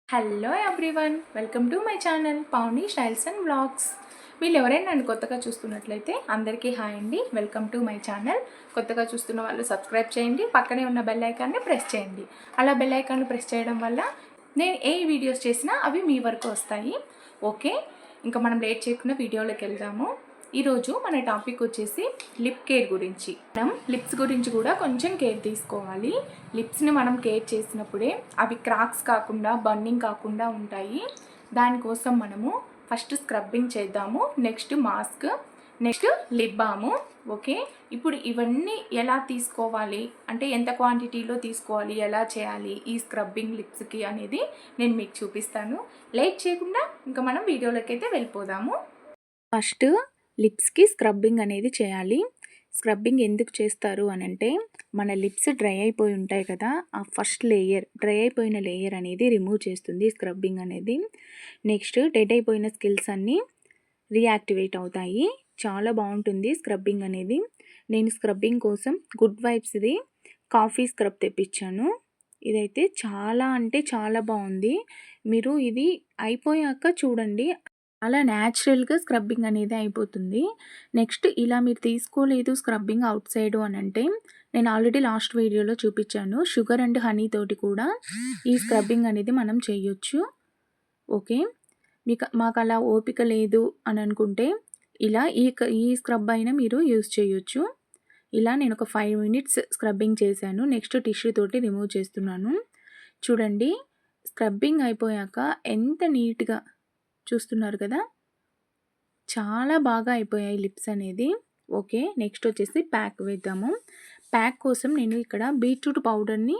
Hello everyone, welcome to my channel Pavani styles and vlogs. వీళ్ళు ఎవరైనా నన్ను కొత్తగా చూస్తున్నట్లయితే అందరికీ హాయ్ అండి, వెల్కమ్ టు మై ఛానల్. కొత్తగా చూస్తున్న వాళ్ళు సబ్స్క్రైబ్ చేయండి, పక్కనే ఉన్న బెల్ ఐకాన్ని ప్రెస్ చేయండి. అలా బెల్ ఐకాన్ని ప్రెస్ చేయడం వల్ల నేను ఏ వీడియోస్ చేసినా అవి మీ వరకు వస్తాయి. ఓకే, ఇంకా మనం లేట్ చేయకుండా వీడియోలోకి వెళ్దాము. ఈరోజు మన టాపిక్ వచ్చేసి లిప్ కేర్ గురించి. మనం లిప్స్ గురించి కూడా కొంచెం కేర్ తీసుకోవాలి. లిప్స్ని మనం కేర్ చేసినప్పుడే అవి క్రాక్స్ కాకుండా బర్నింగ్ కాకుండా ఉంటాయి. దానికోసం మనము ఫస్ట్ స్క్రబ్బింగ్ చేద్దాము, next mask, next lip balm. Okay, ఇప్పుడు ఇవన్నీ ఎలా తీసుకోవాలి అంటే ఎంత క్వాంటిటీలో తీసుకోవాలి, ఎలా చేయాలి ఈ స్క్రబ్బింగ్ లిప్స్కి అనేది నేను మీకు చూపిస్తాను. లేట్ చేయకుండా ఇంకా మనం వీడియోలోకి అయితే వెళ్ళిపోదాము. ఫస్ట్ లిప్స్కి స్క్రబ్బింగ్ అనేది చేయాలి. స్క్రబ్బింగ్ ఎందుకు చేస్తారు అని అంటే, మన లిప్స్ డ్రై అయిపోయి ఉంటాయి కదా, ఆ ఫస్ట్ లేయర్, డ్రై అయిపోయిన లేయర్ అనేది రిమూవ్ చేస్తుంది స్క్రబ్బింగ్ అనేది. నెక్స్ట్ డెడ్ అయిపోయిన స్కిల్స్ అన్నీ రీయాక్టివేట్ అవుతాయి. చాలా బాగుంటుంది స్క్రబ్బింగ్ అనేది. నేను స్క్రబ్బింగ్ కోసం గుడ్ వైబ్స్ది కాఫీ స్క్రబ్ తెప్పించాను. ఇదైతే చాలా అంటే చాలా బాగుంది. మీరు ఇది అయిపోయాక చూడండి, అలా న్యాచురల్గా స్క్రబ్బింగ్ అనేది అయిపోతుంది. నెక్స్ట్ ఇలా మీరు తీసుకోలేదు స్క్రబ్బింగ్ అవుట్ సైడ్ అని అంటే, నేను ఆల్రెడీ లాస్ట్ వీడియోలో చూపించాను, షుగర్ అండ్ హనీ తోటి కూడా ఈ స్క్రబ్బింగ్ అనేది మనం చేయొచ్చు. ఓకే, మాకు అలా ఓపిక లేదు అని అనుకుంటే ఇలా ఈ స్క్రబ్ అయినా మీరు యూస్ చేయొచ్చు. ఇలా నేను ఒక 5 మినిట్స్ స్క్రబ్బింగ్ చేశాను. నెక్స్ట్ టిష్యూ తోటి రిమూవ్ చేస్తున్నాను. చూడండి, స్క్రబ్బింగ్ అయిపోయాక ఎంత నీట్గా చూస్తున్నారు కదా, చాలా బాగా అయిపోయాయి లిప్స్ అనేది. ఓకే, నెక్స్ట్ వచ్చేసి ప్యాక్ వేద్దాము. ప్యాక్ కోసం నేను ఇక్కడ బీట్రూట్ పౌడర్ని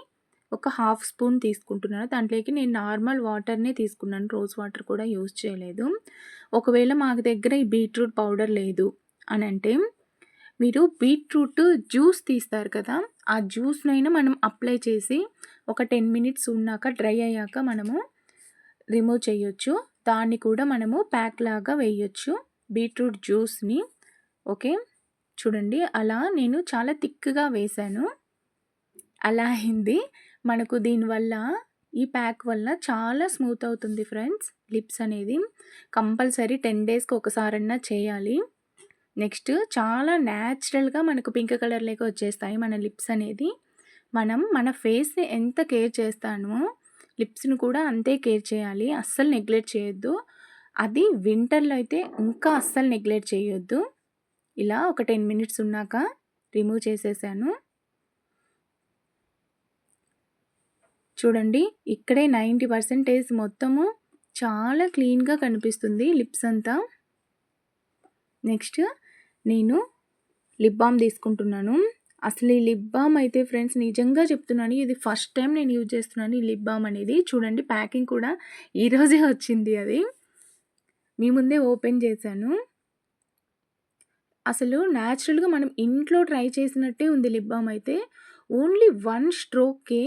ఒక హాఫ్ స్పూన్ తీసుకుంటున్నాను. దాంట్లోకి నేను నార్మల్ వాటర్నే తీసుకున్నాను, రోజ్ వాటర్ కూడా యూజ్ చేయలేదు. ఒకవేళ మాకు దగ్గర ఈ బీట్రూట్ పౌడర్ లేదు అని అంటే, మీరు బీట్రూట్ జ్యూస్ తీస్తారు కదా, ఆ జ్యూస్నైనా మనం అప్లై చేసి ఒక 10 మినిట్స్ ఉన్నాక డ్రై అయ్యాక మనము రిమూవ్ చేయొచ్చు. దాన్ని కూడా మనము ప్యాక్ లాగా వేయొచ్చు, బీట్రూట్ జ్యూస్ని. ఓకే, చూడండి, అలా నేను చాలా థిక్గా వేశాను. అలా అయింది మనకు. దీనివల్ల ఈ ప్యాక్ వల్ల చాలా స్మూత్ అవుతుంది ఫ్రెండ్స్ లిప్స్ అనేది. కంపల్సరీ 10 డేస్కి ఒకసారన్నా చేయాలి. నెక్స్ట్ చాలా న్యాచురల్గా మనకు పింక్ కలర్ లేక వచ్చేస్తాయి మన లిప్స్ అనేది. మనం మన ఫేస్ని ఎంత కేర్ చేస్తామో లిప్స్ని కూడా అంతే కేర్ చేయాలి, అస్సలు నెగ్లెక్ట్ చేయొద్దు. అది వింటర్లో అయితే ఇంకా అస్సలు నెగ్లెక్ట్ చేయొద్దు. ఇలా ఒక 10 మినిట్స్ ఉన్నాక రిమూవ్ చేసేసాను. చూడండి, ఇక్కడే 90% మొత్తము చాలా క్లీన్గా కనిపిస్తుంది లిప్స్ అంతా. నెక్స్ట్ నేను లిప్ బామ్ తీసుకుంటున్నాను. అసలు ఈ లిప్ బామ్ అయితే ఫ్రెండ్స్ నిజంగా చెప్తున్నాను, ఇది ఫస్ట్ టైం నేను యూజ్ చేస్తున్నాను ఈ లిప్ బామ్ అనేది. చూడండి, ప్యాకింగ్ కూడా ఈరోజే వచ్చింది, అది మీ ముందే ఓపెన్ చేశాను. అసలు న్యాచురల్గా మనం ఇంట్లో ట్రై చేసినట్టే ఉంది లిప్ బామ్ అయితే. ఓన్లీ 1 స్ట్రోక్కే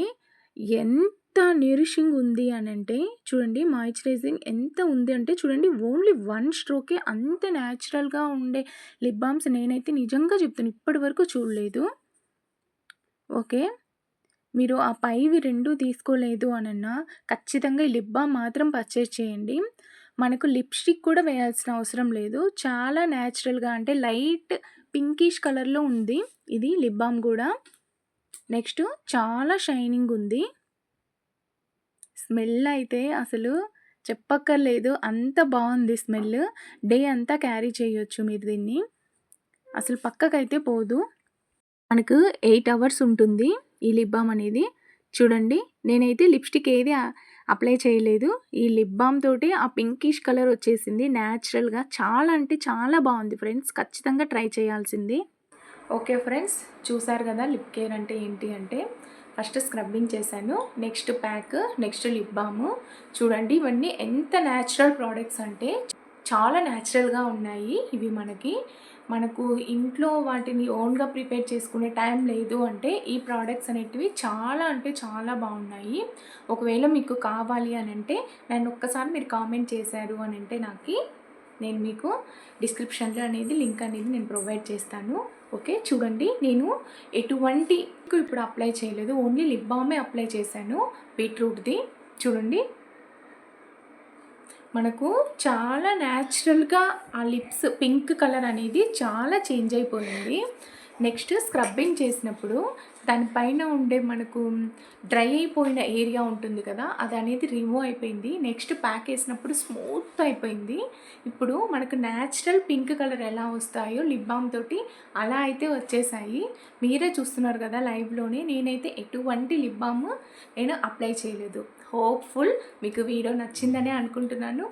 ఎంత న్యూరిషింగ్ ఉంది అని అంటే, చూడండి మాయిశ్చరైజింగ్ ఎంత ఉంది అంటే, చూడండి ఓన్లీ 1 స్ట్రోకే అంత న్యాచురల్గా ఉండే లిప్ బామ్స్ నేనైతే నిజంగా చెప్తాను ఇప్పటి వరకు చూడలేదు. ఓకే, మీరు ఆ పైవి 2 తీసుకోలేదు అనన్నా ఖచ్చితంగా ఈ లిప్ బామ్ మాత్రం పర్చేస్ చేయండి. మనకు లిప్స్టిక్ కూడా వేయాల్సిన అవసరం లేదు. చాలా న్యాచురల్గా అంటే లైట్ పింకిష్ కలర్లో ఉంది ఇది లిప్ బామ్ కూడా. నెక్స్ట్ చాలా షైనింగ్ ఉంది. స్మెల్ అయితే అసలు చెప్పక్కర్లేదు, అంత బాగుంది స్మెల్. డే అంతా క్యారీ చేయొచ్చు మీరు దీన్ని, అసలు పక్కకైతే పోదు. మనకు 8 అవర్స్ ఉంటుంది ఈ లిప్ బామ్ అనేది. చూడండి, నేనైతే లిప్స్టిక్ ఏది అప్లై చేయలేదు. ఈ లిప్ బామ్ తోటి ఆ పింకిష్ కలర్ వచ్చేసింది న్యాచురల్గా. చాలా అంటే చాలా బాగుంది ఫ్రెండ్స్, ఖచ్చితంగా ట్రై చేయాల్సింది. ఓకే ఫ్రెండ్స్, చూసారు కదా లిప్ కేర్ అంటే ఏంటి అంటే, ఫస్ట్ స్క్రబ్బింగ్ చేశాను, next pack, next lip balm. చూడండి ఇవన్నీ ఎంత న్యాచురల్ ప్రోడక్ట్స్ అంటే చాలా న్యాచురల్గా ఉన్నాయి ఇవి. మనకు ఇంట్లో వాటిని ఓన్గా ప్రిపేర్ చేసుకునే టైం లేదు అంటే ఈ ప్రోడక్ట్స్ అనేటివి చాలా అంటే చాలా బాగున్నాయి. ఒకవేళ మీకు కావాలి అని అంటే నన్ను ఒక్కసారి మీరు కామెంట్ చేశారు అని అంటే నేను మీకు డిస్క్రిప్షన్లో అనేది లింక్ అనేది నేను ప్రొవైడ్ చేస్తాను. ఓకే, చూడండి, నేను ఎటువంటి ఇప్పుడు అప్లై చేయలేదు, ఓన్లీ లిప్ బామే అప్లై చేశాను బీట్రూట్ది. చూడండి, మనకు చాలా న్యాచురల్గా ఆ లిప్స్ పింక్ కలర్ అనేది చాలా చేంజ్ అయిపోయింది. నెక్స్ట్ స్క్రబ్బింగ్ చేసినప్పుడు దానిపైన ఉండే మనకు డ్రై అయిపోయిన ఏరియా ఉంటుంది కదా, అది అనేది రిమూవ్ అయిపోయింది. నెక్స్ట్ ప్యాక్ వేసినప్పుడు స్మూత్ అయిపోయింది. ఇప్పుడు మనకు న్యాచురల్ పింక్ కలర్ ఎలా వస్తాయో లిప్ బామ్ తోటి అలా అయితే వచ్చేసాయి. మీరే చూస్తున్నారు కదా లైవ్లోనే. నేనైతే ఎటువంటి లిప్ బామ్ నేను అప్లై చేయలేదు. హోప్ఫుల్ మీకు వీడియో నచ్చిందనే అనుకుంటున్నాను.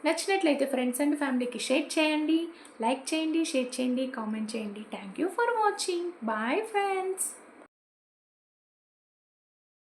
నచ్చినట్లయితే ఫ్రెండ్స్ అండ్ ఫ్యామిలీకి షేర్ చేయండి, లైక్ చేయండి, షేర్ చేయండి, కామెంట్ చేయండి. Thank you for watching. Bye friends.